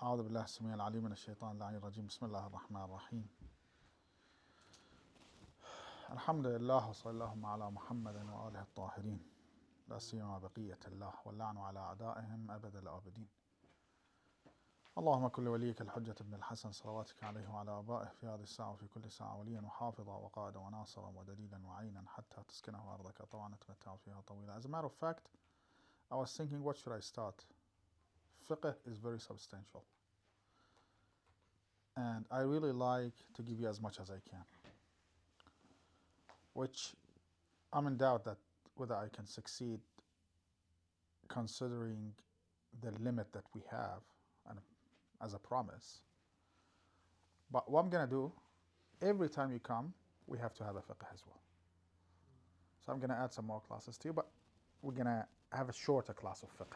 أعوذ بالله السميع العليم من الشيطان اللعين الرجيم. بسم الله الرحمن الرحيم. الحمد لله وصلى اللهم على محمد وآله الطاهرين، لا سيما بقية الله، واللعن على أعدائهم أبد الآبدين. اللهم كن لوليك الحجة بن الحسن صلواتك عليه وعلى آبائه في هذه الساعة وفي كل ساعة وليا وحافظا وقائدا وناصرا ودليلا وعينا حتى تسكنه أرضك طوعا تمتع فيها طويلا. As a matter of fact, I was thinking, what should I start? Fiqh is very substantial, and I really like to give you as much as I can, which I'm in doubt that whether I can succeed considering the limit that we have and as a promise. But what I'm going to do, every time you come, we have to have a fiqh as well. So I'm going to add some more classes to you, but we're going to have a shorter class of fiqh.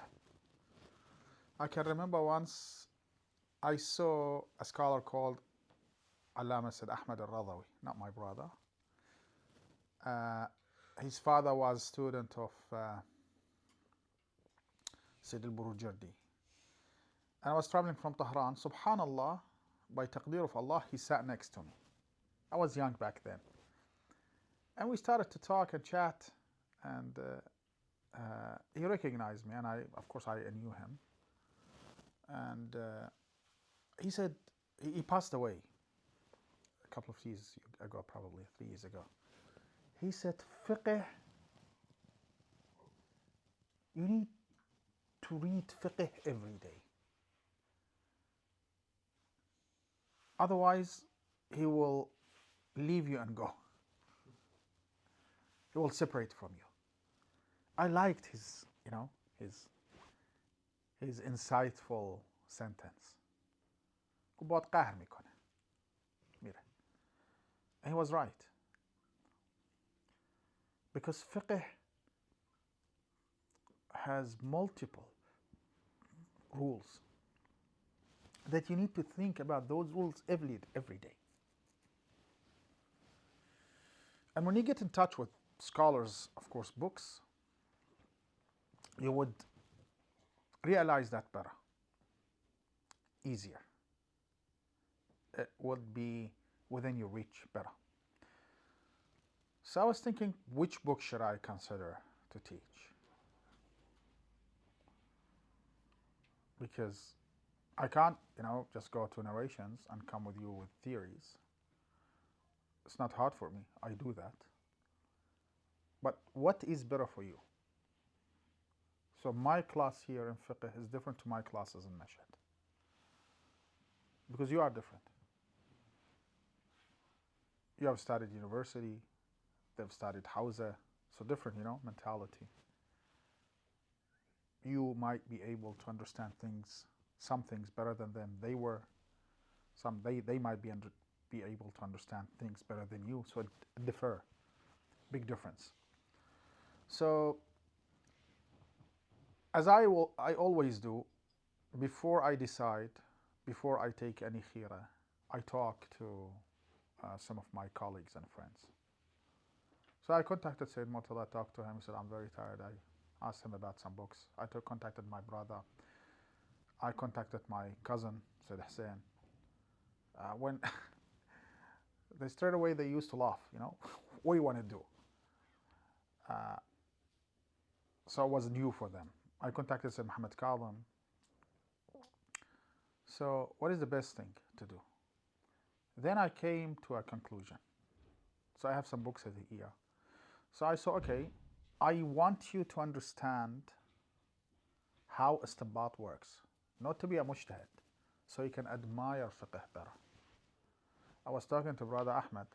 I can remember once I saw a scholar called Allama Said Ahmed al-Radawi, not my brother. His father was a student of Sayyid al-Burujardi. And I was traveling from Tehran. Subhanallah, by taqdeer of Allah, he sat next to me. I was young back then. And we started to talk and chat, and he recognized me, and of course I knew him. And he said, he passed away a couple of years ago, probably 3 years ago. He said, fiqh, you need to read fiqh every day. Otherwise, he will leave you and go. He will separate from you. I liked his insightful sentence. And he was right. Because fiqh has multiple rules that you need to think about those rules every day. And when you get in touch with scholars, of course, books, you would realize that better, easier. It would be within your reach better. So I was thinking, which book should I consider to teach? Because I can't, just go to narrations and come with you with theories. It's not hard for me. I do that. But what is better for you? So my class here in fiqh is different to my classes in Mashhad. Because you are different. You have studied university, they've studied Hawza, so different, mentality. You might be able to understand some things better than them. They might be able to understand things better than you, so it differ, big difference. So, as I always do, before I decide, before I take any khira, I talk to some of my colleagues and friends. So I contacted Sayyid Murtada, talked to him, he said, I'm very tired. I asked him about some books. I contacted my brother. I contacted my cousin, Sayyid Hussein. When they straight away, they used to laugh, what do you want to do? So it was new for them. I contacted Sayyid Muhammad Kadhim. So what is the best thing to do? Then I came to a conclusion. So I have some books here. So I saw, okay, I want you to understand how istinbat works, not to be a mujtahid, so you can admire fiqh better. I was talking to Brother Ahmed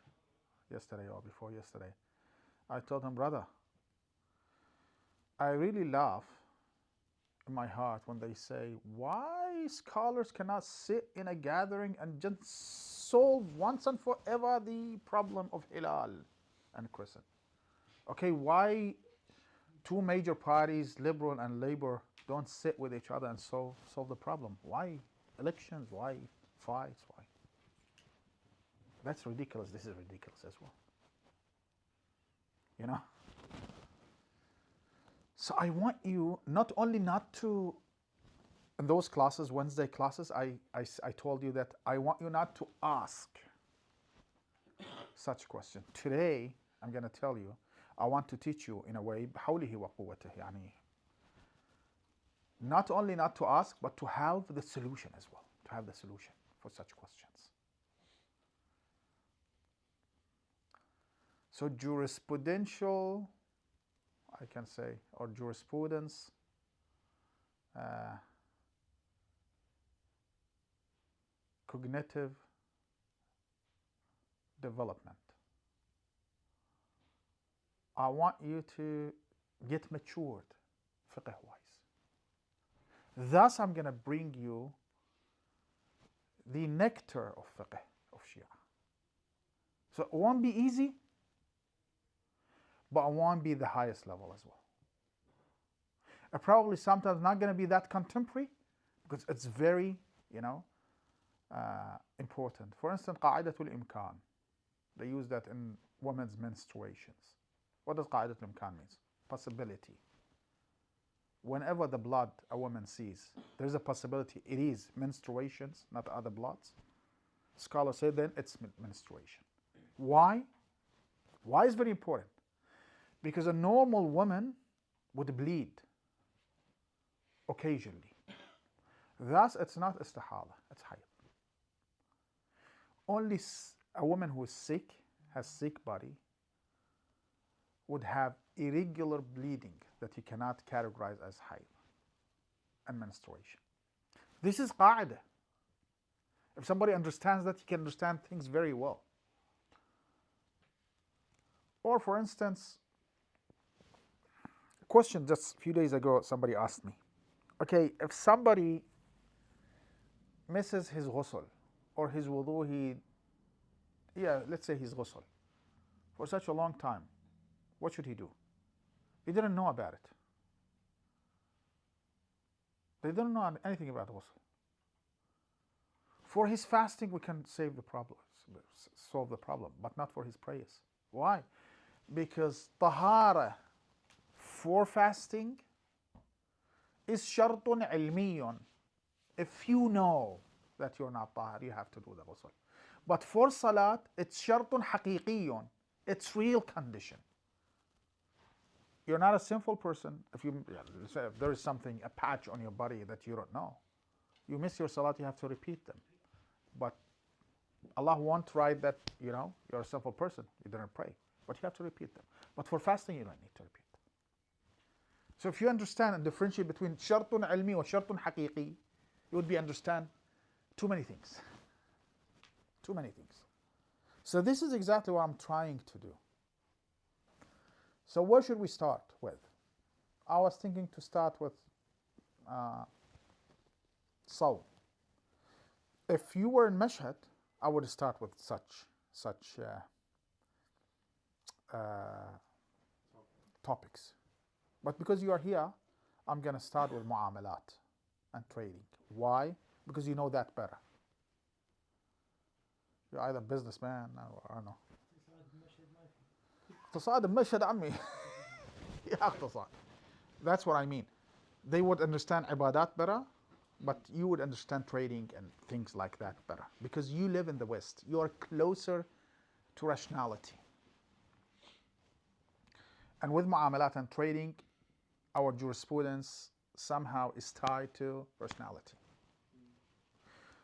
yesterday or before yesterday. I told him, brother, I really laugh in my heart when they say, why scholars cannot sit in a gathering and just solve once and forever the problem of Hilal and Crescent. Okay, why two major parties, Liberal and Labour, don't sit with each other and solve the problem? Why elections? Why fights? Why? That's ridiculous. This is ridiculous as well. So I want you not only not to in those classes, Wednesday classes, I told you that I want you not to ask such question. Today, I'm going to tell you, I want to teach you in a way, بحوله وقوته, يعني not only not to ask, but to have the solution as well, to have the solution for such questions. So jurisprudential, I can say, or jurisprudence, cognitive development. I want you to get matured fiqh-wise. Thus, I'm going to bring you the nectar of fiqh, of Shia. So it won't be easy, but it won't be the highest level as well. It probably sometimes not going to be that contemporary, because it's very, important. For instance, قاعدة الإمكان. They use that in women's menstruations. What does قاعدة الإمكان mean? Possibility. Whenever the blood a woman sees, there's a possibility it is menstruations, not other bloods. Scholars say then it's menstruation. Why? Why is very important? Because a normal woman would bleed occasionally. Thus, it's not istihala, it's hayd. Only a woman who is sick, has sick body, would have irregular bleeding that you cannot categorize as hayd and menstruation. This is qaida. If somebody understands that, he can understand things very well. Or for instance, a question just a few days ago, somebody asked me, okay, if somebody misses his ghusl or his wudu, let's say his ghusl for such a long time, what should he do? He didn't know about it. They didn't know anything about ghusl. For his fasting, we can solve the problem, but not for his prayers. Why? Because tahara for fasting is shartun ilmiyun. If you know that you're not tahar, you have to do the ghusl. But for salat, it's shartun haqiqiyun. It's real condition. You're not a sinful person if there is something, a patch on your body that you don't know. You miss your salat, you have to repeat them. But Allah won't write that, you're a sinful person, you didn't pray. But you have to repeat them. But for fasting, you don't need to repeat them. So if you understand and differentiate between shartun ilmi or shartun haqiqi, you would understand too many things. Too many things. So this is exactly what I'm trying to do. So where should we start with? I was thinking to start with Sawm. If you were in Mashhad, I would start with such topics. But because you are here, I'm going to start with mu'amalat and trading. Why? Because you know that better. You're either a businessman or I don't know. اقتصاد المشهد عمي. يا اقتصاد. That's what I mean. They would understand ibadat better, but you would understand trading and things like that better. Because you live in the West. You are closer to rationality. And with mu'amalat and trading, our jurisprudence somehow is tied to rationality.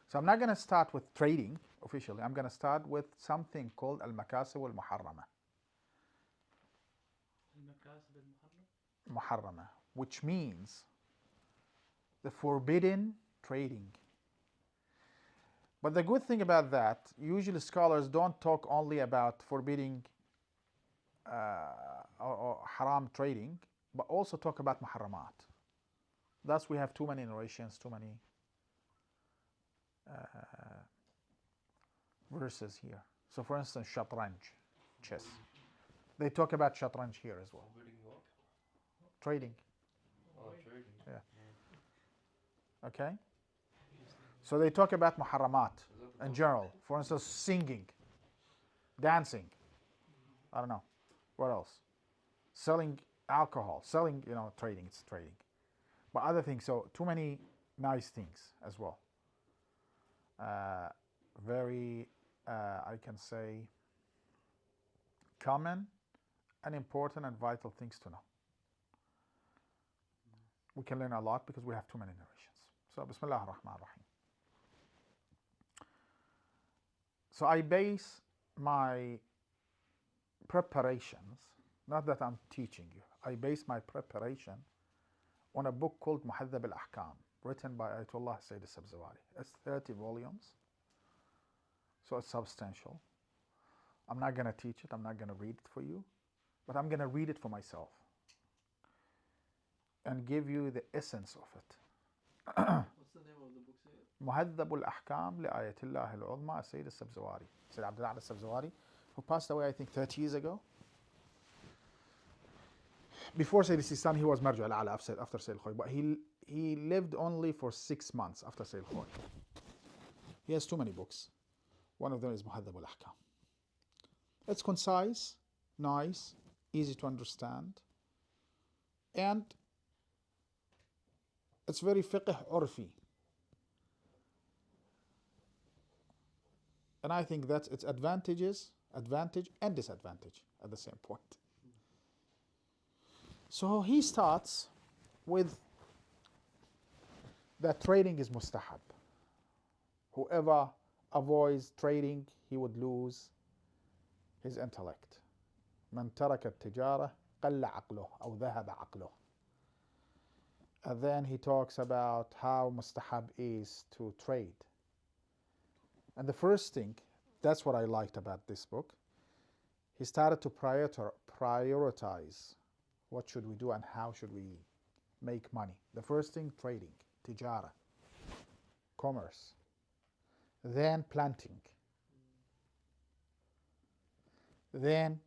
So I'm not going to start with trading officially. I'm going to start with something called al-makasib al-muharrama. Muharrama, which means the forbidden trading. But the good thing about that, usually scholars don't talk only about forbidding or haram trading, but also talk about muharramat. Thus we have too many narrations, too many verses here. So for instance, shatranj, chess. They talk about shatranj here as well. Trading. Oh, trading. Yeah. Okay? So they talk about muharramat in general. For instance, singing, dancing. I don't know. What else? Selling alcohol. Selling, trading. It's trading. But other things. So too many nice things as well. Very, I can say, common and important and vital things to know. We can learn a lot because we have too many narrations. So, Bismillah ar-Rahman ar-Rahim. So I base my preparations, not that I'm teaching you, I base my preparation on a book called Muhaddab al-Ahkam, written by Ayatollah Sayyid al-Sabzawari. It's 30 volumes, so it's substantial. I'm not going to teach it, I'm not going to read it for you, but I'm going to read it for myself and give you the essence of it. What's the name of the book? مهذب الأحكام لآية الله العظمى السيد السبزواري, Sayyid Abdul A'la al-Sabzawari, who passed away I think 30 years ago. Before Sayyid Sistani he was Marju al-A'la after Sayyid al-Khoy, but he lived only for 6 months after Sayyid al-Khoy. He has too many books. One of them is Muhaddab al-Ahkam. It's concise, nice, easy to understand, and it's very fiqh urfi. And I think that's its advantage and disadvantage at the same point. So he starts with that trading is mustahab. Whoever avoids trading, he would lose his intellect. من ترك التجارة قل عقله أو ذهب عقله. And then he talks about how mustahab is to trade. And the first thing, that's what I liked about this book, he started to prioritize what should we do and how should we make money. The first thing, trading, tijara, commerce. Then planting. Then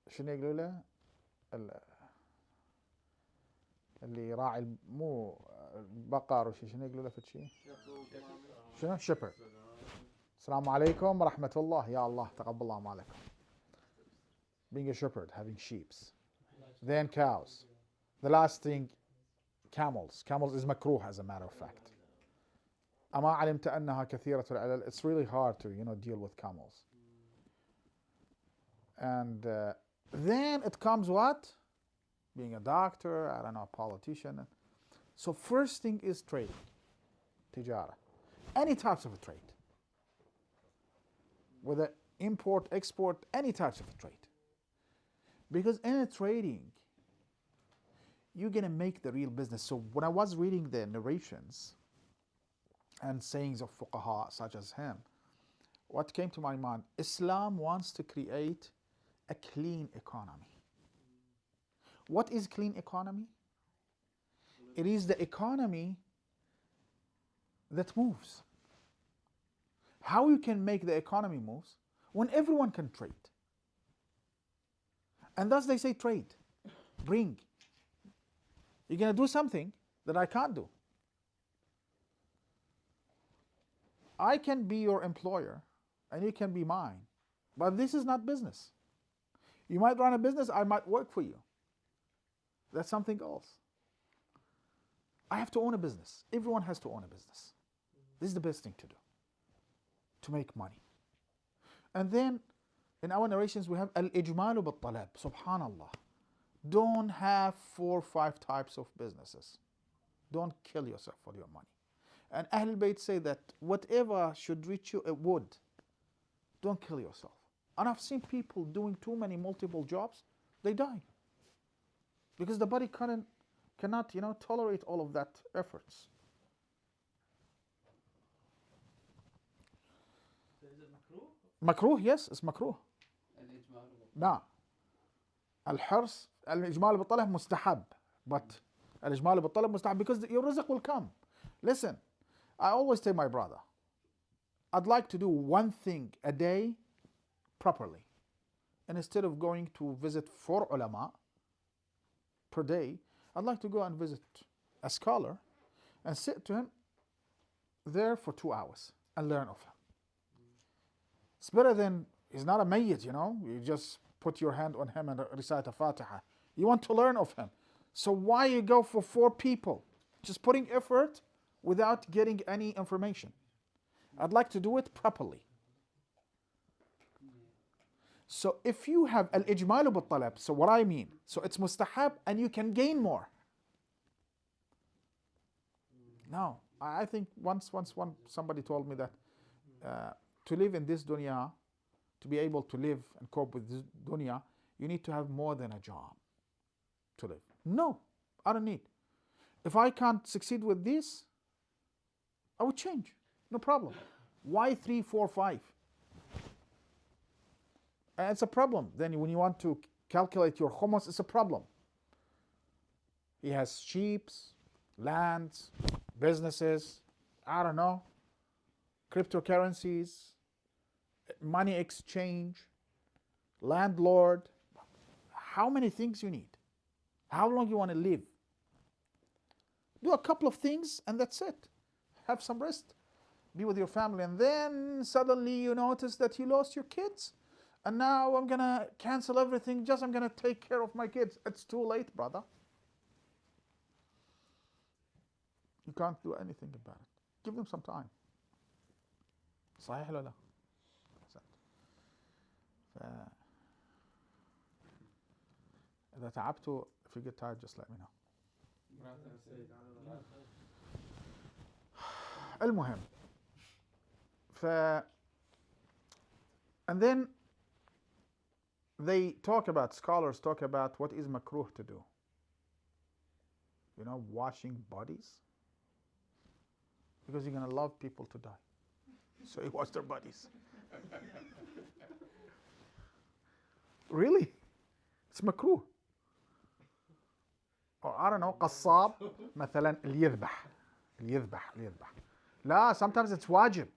شنو يقولوا له؟ اللي راعي مو بقر وشي، شنو يقولوا له في شيء؟ شنو؟ shepherd. السلام عليكم ورحمة الله. يا الله تقبل الله مالكم. Being a shepherd, having sheep. Then cows. The last thing, camels. Camels is makruh as a matter of fact. أما علمت أنها كثيرة العلل. It's really hard to deal with camels. And then it comes what? Being a doctor, I don't know, a politician. So first thing is trading, tijara. Any types of a trade. Whether import, export, any types of a trade. Because in a trading, you're going to make the real business. So when I was reading the narrations and sayings of fuqaha such as him, what came to my mind, Islam wants to create a clean economy. What is clean economy? It is the economy that moves. How you can make the economy moves? When everyone can trade. And thus they say trade, bring. You're going to do something that I can't do. I can be your employer and you can be mine, but this is not business. You might run a business, I might work for you. That's something else. I have to own a business. Everyone has to own a business. This is the best thing to do, to make money. And then in our narrations we have al-ijmalu bil-talab. Subhanallah. Don't have 4 or 5 types of businesses. Don't kill yourself for your money. And Ahlul Bayt say that whatever should reach you, it would. Don't kill yourself. And I've seen people doing too many multiple jobs, they die. Because the body cannot tolerate all of that efforts. So is it makruh? Makruh, yes, it's makruh. No. Al-hirs, al-ijmal bil-talab mustahab. But al-ijmal bil-talab mustahab because your rizq will come. Listen, I always tell my brother, I'd like to do one thing a day properly. And instead of going to visit 4 ulama per day, I'd like to go and visit a scholar and sit to him there for 2 hours and learn of him. It's better than, he's not a mayyit, you just put your hand on him and recite a Fatiha. You want to learn of him. So why you go for 4 people? Just putting effort without getting any information. I'd like to do it properly. So if you have al-ijmalu bil-talab, so what I mean, so it's mustahab and you can gain more. No, I think once somebody told me that to live in this dunya, to be able to live and cope with this dunya, you need to have more than a job to live. No, I don't need. If I can't succeed with this, I would change. No problem. Why 3, 4, 5? And it's a problem. Then when you want to calculate your khumus, it's a problem. He has sheep, lands, businesses, I don't know, cryptocurrencies, money exchange, landlord. How many things you need? How long you want to live? Do a couple of things and that's it. Have some rest. Be with your family. And then suddenly you notice that you lost your kids. And now I'm going to cancel everything. Just I'm going to take care of my kids. It's too late, brother. You can't do anything about it. Give them some time. صحيح ولا لا؟ إذا تعبتوا, if you get tired, just let me know. المهم. And then scholars talk about what is makruh to do. You know, washing bodies. Because you're going to love people to die. So you wash their bodies. Really? It's makruh. Or I don't know, قصاب مثلا اللي يذبح. لا, sometimes it's wajib.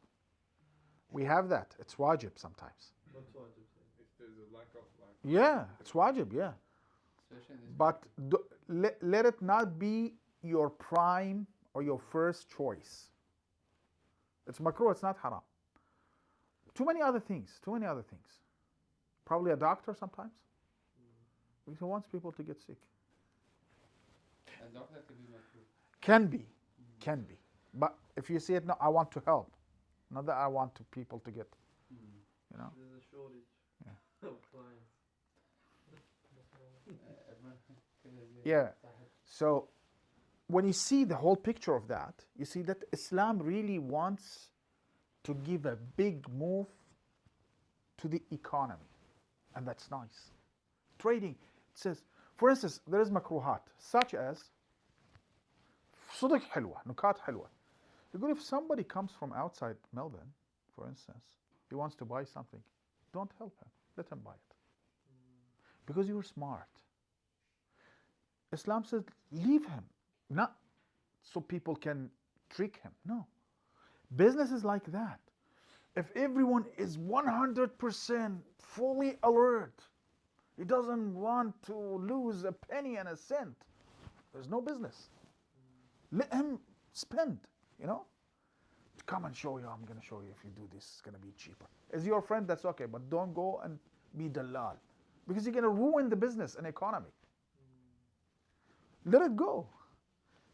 We have that. It's wajib sometimes. What's wajib? If there's a lack of Yeah, it's wajib, yeah. But let it not be your prime or your first choice. It's makruh, it's not haram. Too many other things. Probably a doctor sometimes. Because he wants people to get sick. a doctor can be makruh. Can be. But if you see it, no, I want to help. Not that I want people to get, you know. There's a shortage of clients. Yeah. So when you see the whole picture of that, you see that Islam really wants to give a big move to the economy. And that's nice. Trading, it says, for instance, there is makruhat, such as صدق حلوة, نكات حلوة. Because if somebody comes from outside Melbourne, for instance, he wants to buy something, don't help him, let him buy it. Because you're smart. Islam says, leave him. Not so people can trick him. No. Business is like that. If everyone is 100% fully alert, he doesn't want to lose a penny and a cent, there's no business. Let him spend, you know. Come and show you, I'm going to show you if you do this, it's going to be cheaper. As your friend, that's okay, but don't go and be dalal. Because you're going to ruin the business and economy. Let it go.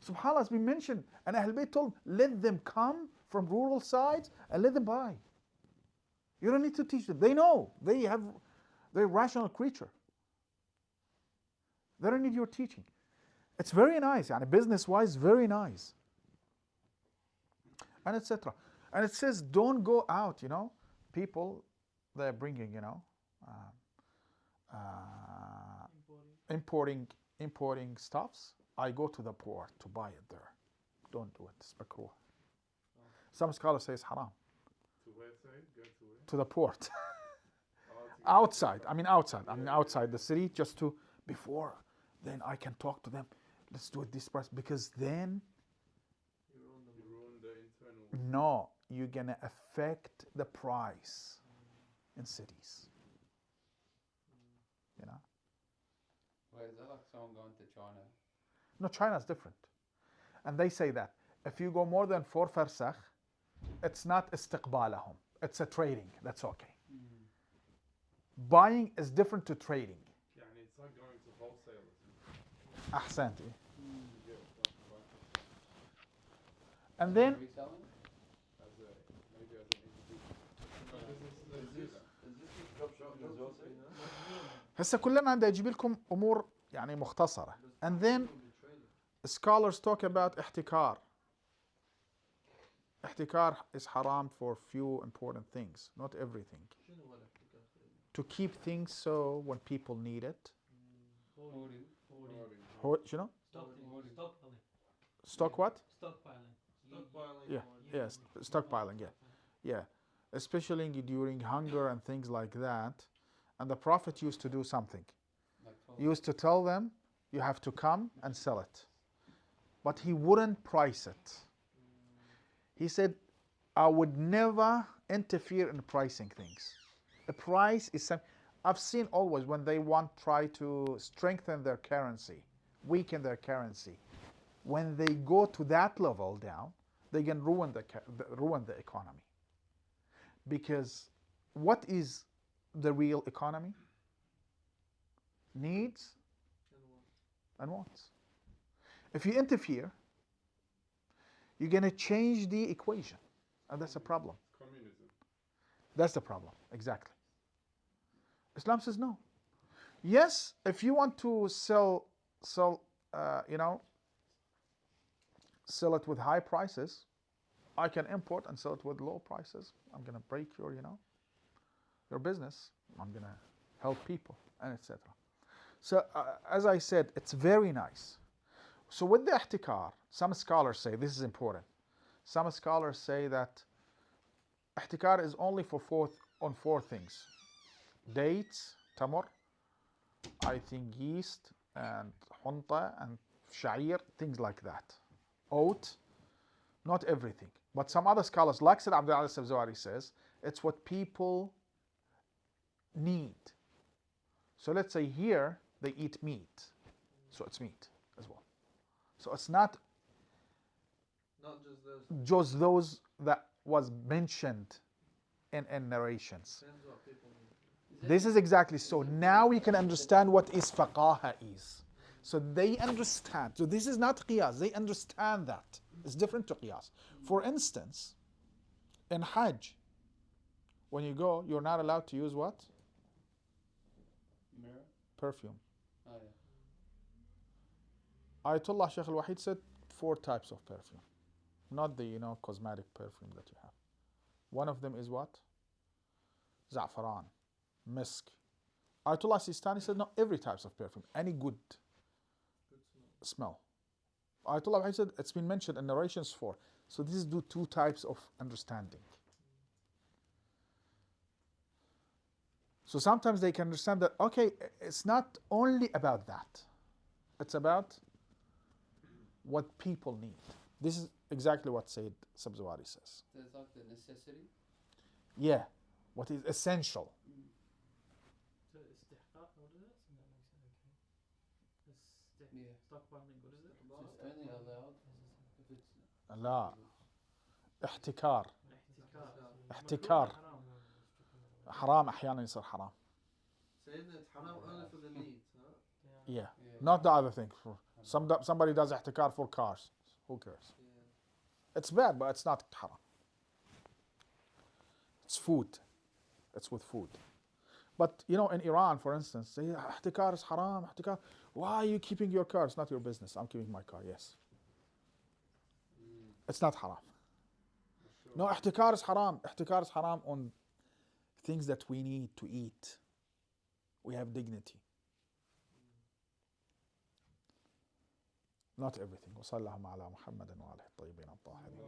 SubhanAllah, as we mentioned, and Ahl Bayt told, let them come from rural sides and let them buy. You don't need to teach them. They know. They're a rational creature. They don't need your teaching. It's very nice, and business-wise, very nice. And etc. And it says, don't go out, you know. People, they're bringing, you know, importing stuffs. I go to the port to buy it there. Don't do it. It's makruh. Some scholars say it's haram. To where, say? Go to where? To the port. Oh, outside the city, just to, before, then I can talk to them. Let's do it this price, because then, you ruin the internal. no, you're gonna affect the price in cities. You know? Wait, is that like someone going to China? No, China's different. And they say that if you go more than 4 farsakh, it's not istiqbalahum. It's a trading. That's okay. Buying is different to trading. Yeah, and it's like going to wholesalers. أحسنت. And And then reselling it? Maybe as an individual. Is this a dropshipping as well, sir? هسه كلنا عندي أجيب لكم أمور يعني مختصرة. And then scholars talk about احتكار. احتكار is haram for few important things, not everything. To keep things so when people need it. Hoarding. You know? Stockpiling. Stock what? Stockpiling. Yeah, yes, stockpiling, yeah. Yeah, especially during hunger and things like that. And the Prophet used to do something. He used to tell them, you have to come and sell it. But he wouldn't price it. He said, I would never interfere in pricing things. A price is something. I've seen always when they try to strengthen their currency, weaken their currency. When they go to that level down, they can ruin the economy. Because what is the real economy? Needs and wants. If you interfere, you're going to change the equation. And that's a problem. Communism. That's the problem, exactly. Islam says no. Yes, if you want to sell it with high prices, I can import and sell it with low prices. I'm going to break your business. I'm going to help people, and etc. So, as I said, it's very nice. So with the ihtikar, some scholars say, this is important. Some scholars say that ihtikar is only for four things. Dates, tamar, I think yeast and hunta and sha'ir, things like that. Oat, not everything. But some other scholars, like Sayyid Abdul Aziz al-Zawahiri says, it's what people need. So let's say here they eat meat, so it's meat as well. So it's not just those that was mentioned in narrations. This is exactly so. Now we can understand what is faqaha is. So they understand. So this is not qiyas. They understand that. It's different to qiyas. For instance, in Hajj, when you go, you're not allowed to use what? Mirror? Perfume. Oh, yeah. Ayatollah Sheikh al-Wahid said 4 types of perfume. Not the, cosmetic perfume that you have. One of them is what? Za'faran. Misk. Ayatollah Sistani said no, every types of perfume. Any good smell. Ayatollah Wahid said it's been mentioned in narrations 4. So this is 2 types of understanding. So sometimes they can understand that, okay, it's not only about that. It's about what people need. This is exactly what Sayyid Sabzawari says. That's like the necessity? Yeah, what is essential. So istihqaq, what is it? Yeah. Stockpiling, what is it? So it's only allowed if it's... لا احتكار احتكار. حرام أحيانا يصير حرام. Saying it's haram only for the needs, huh? Yeah, not the other thing. Somebody does احتكار for cars. Who cares? Yeah. It's bad, but it's not haram. It's food. It's with food. But in Iran, for instance, say احتكار is haram. احتكار. Why are you keeping your car? It's not your business. I'm keeping my car. Yes. It's not haram. No, احتكار is haram. احتكار is haram on things that we need to eat. We have dignity. Not everything. وصلى اللهم على محمد وعلى الطيبين الطاهرين.